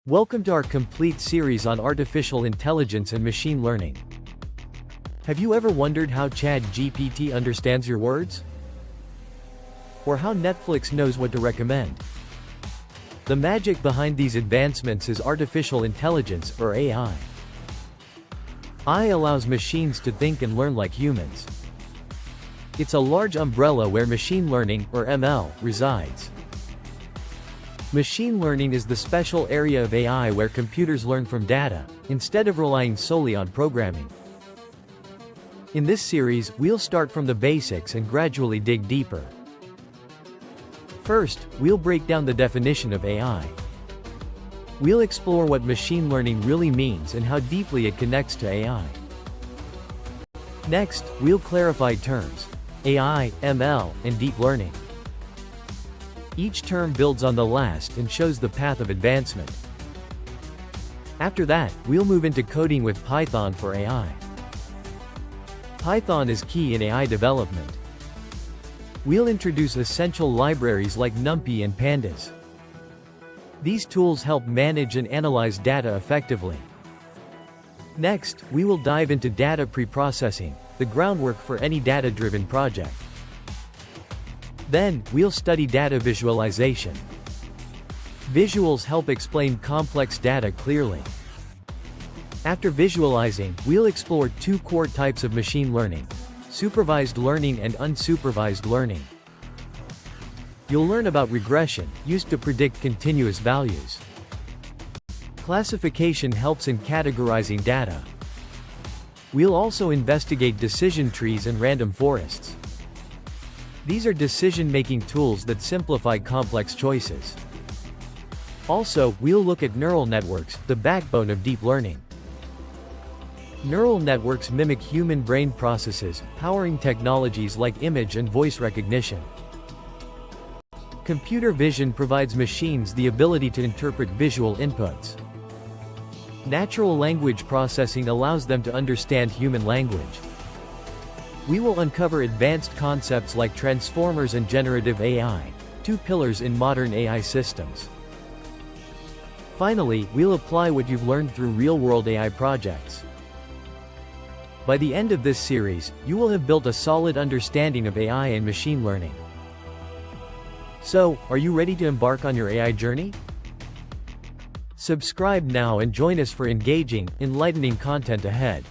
Welcome to our complete series on artificial intelligence and machine learning. Have you ever wondered how ChatGPT understands your words? Or how Netflix knows what to recommend? The magic behind these advancements is artificial intelligence, or AI. AI allows machines to think and learn like humans. It's a large umbrella where machine learning, or ML, resides. Machine learning is the special area of AI where computers learn from data, instead of relying solely on programming. In this series, we'll start from the basics and gradually dig deeper. First, we'll break down the definition of AI. We'll explore what machine learning really means and how deeply it connects to AI. Next, we'll clarify terms: AI, ML, and deep learning. Each term builds on the last and shows the path of advancement. After that, we'll move into coding with Python for AI. Python is key in AI development. We'll introduce essential libraries like NumPy and Pandas. These tools help manage and analyze data effectively. Next, we will dive into data preprocessing, the groundwork for any data-driven project. Then, we'll study data visualization. Visuals help explain complex data clearly. After visualizing, we'll explore two core types of machine learning: supervised learning and unsupervised learning. You'll learn about regression, used to predict continuous values. Classification helps in categorizing data. We'll also investigate decision trees and random forests. These are decision-making tools that simplify complex choices. Also, we'll look at neural networks, the backbone of deep learning. Neural networks mimic human brain processes, powering technologies like image and voice recognition. Computer vision provides machines the ability to interpret visual inputs. Natural language processing allows them to understand human language. We will uncover advanced concepts like transformers and generative AI, two pillars in modern AI systems. Finally, we'll apply what you've learned through real-world AI projects. By the end of this series, you will have built a solid understanding of AI and machine learning. So, are you ready to embark on your AI journey? Subscribe now and join us for engaging, enlightening content ahead.